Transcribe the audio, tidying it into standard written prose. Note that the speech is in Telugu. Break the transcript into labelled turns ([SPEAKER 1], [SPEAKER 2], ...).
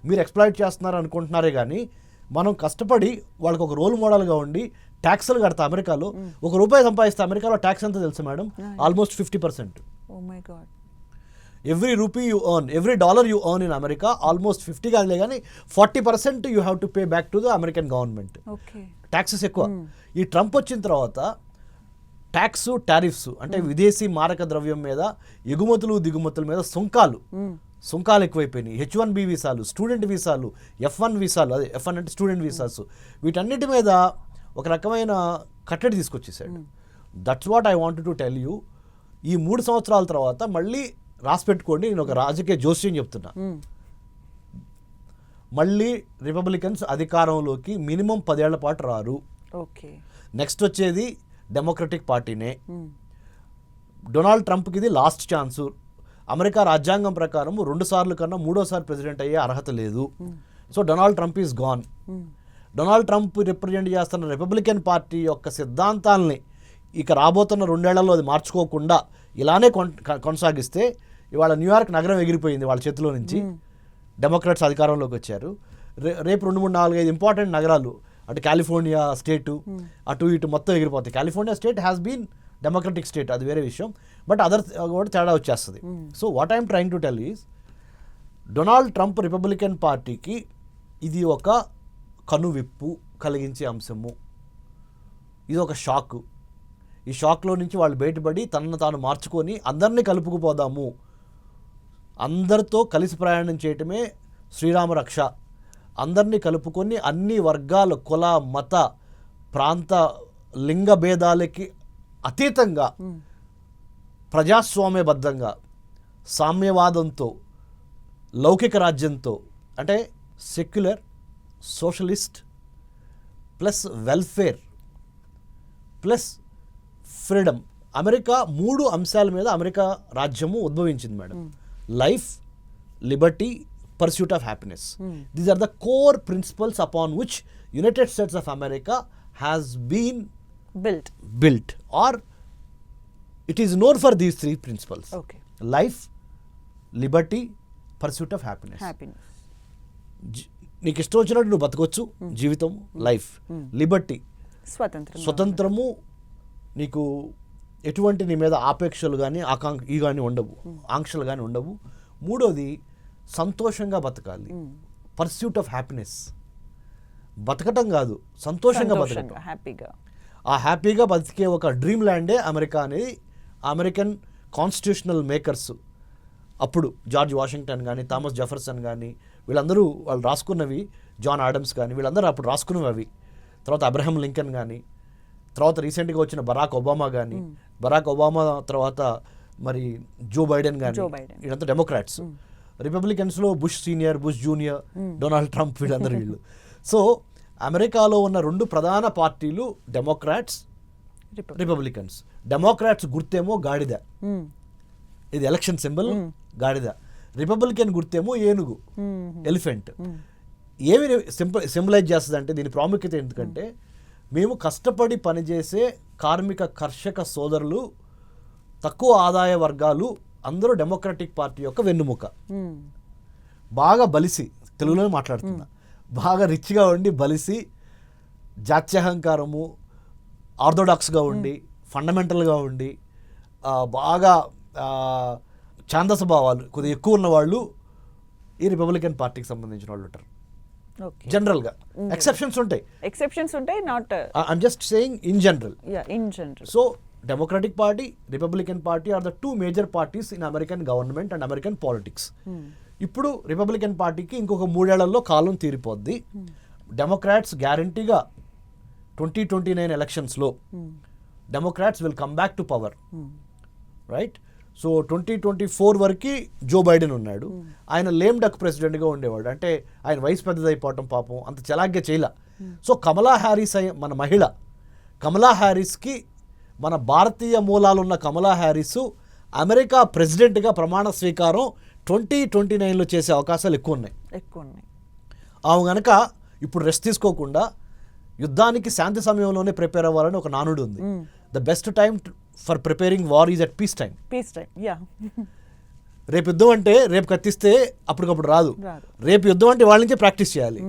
[SPEAKER 1] మీరు ఎక్స్ప్లాయిట్ చేస్తున్నారు అనుకుంటున్నారే కానీ మనం కష్టపడి వాళ్ళకి ఒక రోల్ మోడల్గా ఉండి ట్యాక్స్లు కడతా అమెరికాలో ₹1 సంపాదిస్తే అమెరికాలో ట్యాక్స్ ఎంత తెలుసు madam? Almost 50%.
[SPEAKER 2] Oh my god.
[SPEAKER 1] Every rupee you earn, every dollar you earn in America almost 50 కాదులే కానీ 40% you have to pay back to the American government. Taxes ఎక్కువ. ఈ ట్రంప్ వచ్చిన తర్వాత ట్యాక్స్, టారిఫ్స్ అంటే విదేశీ మారక ద్రవ్యం మీద, ఎగుమతులు దిగుమతుల మీద సుంకాలు ఎక్కువైపోయినాయి. H1B వీసాలు, స్టూడెంట్ వీసాలు, F1 వీసాలు, అదే F1 అంటే స్టూడెంట్ వీసాస్, వీటన్నిటి మీద ఒక రకమైన కట్టడి తీసుకొచ్చేసాడు. That's what I want to tell you. ఈ 3 సంవత్సరాల తర్వాత మళ్ళీ రాసి పెట్టుకోండి, నేను ఒక రాజకీయ జోస్యం చెప్తున్నా, మళ్ళీ రిపబ్లికన్స్ అధికారంలోకి మినిమం 10 ఏళ్ల పాటు రారు. నెక్స్ట్ వచ్చేది డెమోక్రటిక్ పార్టీనే. డొనాల్డ్ ట్రంప్కి ఇది లాస్ట్ ఛాన్సు. అమెరికా రాజ్యాంగం ప్రకారం 2 సార్లు కన్నా 3వ ప్రెసిడెంట్ అయ్యే అర్హత లేదు. So Donald Trump is gone. Donald Trump represent చేస్తున్న రిపబ్లికన్ పార్టీ యొక్క సిద్ధాంతాలని ఇక రాబోతున్న 2 ఏళ్లలో అది మార్చుకోకుండా ఇలానే కొనసాగిస్తే ఇవాళ న్యూయార్క్ నగరం ఎగిరిపోయింది వాళ్ళ చేతిలో నుంచి. డెమోక్రాట్స్ అధికారంలోకి వచ్చారు. రేపు 2, 3, 4, 5 ఇంపార్టెంట్ నగరాలు, అటు కాలిఫోర్నియా స్టేటు అటు ఇటు మొత్తం ఎగిరిపోతాయి. California state has been Democratic state, అది వేరే విషయం, బట్ అదర్ కూడా తేడా వచ్చేస్తుంది. So what I'm trying to tell is, Donald Trump Republican పార్టీకి ఇది ఒక కనువిప్పు కలిగించే అంశము, ఇది ఒక షాక్. ఈ షాక్లో నుంచి వాళ్ళు బయటపడి తనను తాను మార్చుకొని అందరినీ కలుపుకుపోదాము, అందరితో కలిసి ప్రయాణం చేయటమే శ్రీరామ రక్ష, అందరినీ కలుపుకొని అన్ని వర్గాల, కుల, మత, ప్రాంత, లింగ భేదాలకి అతీతంగా ప్రజాస్వామ్యబద్ధంగా సామ్యవాదంతో, లౌకిక రాజ్యంతో, అంటే secular, socialist plus welfare plus freedom, America 3 అంశాల మీద అమెరికా రాజ్యము ఉద్భవించింది madam. Life, Liberty, pursuit of happiness. These are the core principles upon which United States of America has been built, or it is known for these 3 principles. Life, liberty, pursuit of happiness. నీకు ఇష్టం వచ్చినట్టు నువ్వు బతకొచ్చు, జీవితం, లైఫ్, లిబర్టీ, స్వతంత్రము, నీకు ఎటువంటి నీ మీద ఆపేక్షలు కానీ ఈ కానీ ఉండవు, ఆంక్షలు కానీ ఉండవు. 3వది సంతోషంగా బతకాలి, పర్స్యూట్ ఆఫ్ హ్యాపీనెస్, బతకటం కాదు సంతోషంగా బతకటం, ఆ హ్యాపీగా బతికే ఒక డ్రీమ్ ల్యాండే అమెరికా అనేది అమెరికన్ కాన్స్టిట్యూషనల్ మేకర్స్ అప్పుడు జార్జ్ వాషింగ్టన్ కానీ, థామస్ జెఫర్సన్ కానీ, వీళ్ళందరూ వాళ్ళు రాసుకున్నవి, జాన్ ఆడమ్స్ కానీ, వీళ్ళందరూ అప్పుడు రాసుకున్నవి అవి. తర్వాత అబ్రహం లింకన్ కానీ, తర్వాత రీసెంట్గా వచ్చిన బరాక్ ఒబామా కానీ, బరాక్ ఒబామా తర్వాత మరి జో బైడెన్ కానీ, వీళ్ళంతా డెమోక్రాట్స్. రిపబ్లికన్స్లో Bush senior, Bush junior, Donald Trump, వీళ్ళందరూ వీళ్ళు. సో అమెరికాలో ఉన్న 2 ప్రధాన పార్టీలు డెమోక్రాట్స్, రిపబ్లికన్స్. డెమోక్రాట్స్ గుర్తేమో గాడిద, ఇది ఎలక్షన్ సింబల్ గాడిద. రిపబ్లికన్ గుర్తేమో ఏనుగు, ఎలిఫెంట్. ఏమి సింబలైజ్ చేస్తుంది అంటే దీని ప్రాముఖ్యత ఎందుకంటే, మేము కష్టపడి పనిచేసే కార్మిక కర్షక సోదరులు, తక్కువ ఆదాయ వర్గాలు అందరూ డెమోక్రటిక్ పార్టీ యొక్క వెన్నుముక. బాగా బలిసి, తెలుగులోనే మాట్లాడుతున్నా, బాగా రిచ్గా ఉండి బలిసి, జాత్యహంకారము, ఆర్థోడాక్స్గా ఉండి, ఫండమెంటల్గా ఉండి, బాగా ఛాందస భావాలు కొద్దిగా ఎక్కువ ఉన్న వాళ్ళు ఈ రిపబ్లికన్ పార్టీకి సంబంధించిన వాళ్ళు ఉంటారు. జనరల్గా ఎక్సెప్షన్స్ ఉంటాయి, not I'm just saying in general. So Democratic Party, Republican Party are the 2 major parties in American government and American politics. ఇప్పుడు రిపబ్లికన్ పార్టీకి ఇంకొక 3 ఏళ్లలో కాలం తీరిపోద్ది. డెమోక్రాట్స్ గ్యారంటీగా 2029 ఎలక్షన్స్లో Democrats will come back to power, right? So 2024 వరకు జో బైడెన్ ఉన్నాడు, ఆయన లేమ్ డక్ ప్రెసిడెంట్గా ఉండేవాడు, అంటే ఆయన వయసు పెద్దదైపోవటం పాపం అంత చలాగ్గా చేయలే. సో కమలా హ్యారిస్ మన మహిళ, కమలా హ్యారిస్కి, మన భారతీయ మూలాలున్న కమలా హ్యారిస్ అమెరికా ప్రెసిడెంట్గా ప్రమాణ స్వీకారం 2029లో చేసే అవకాశాలు ఎక్కువ ఉన్నాయి. ఆమె కనుక ఇప్పుడు రెస్ట్ తీసుకోకుండా యుద్ధానికి శాంతి సమయంలోనే ప్రిపేర్ అవ్వాలని ఒక నానుడు ఉంది. The best time for preparing war is at peace time. రేపు యుద్ధం అంటే రేపు కత్తిస్తే అప్పటికప్పుడు రాదు. రేపు యుద్ధం అంటే వాళ్ళ నుంచే ప్రాక్టీస్ చేయాలి.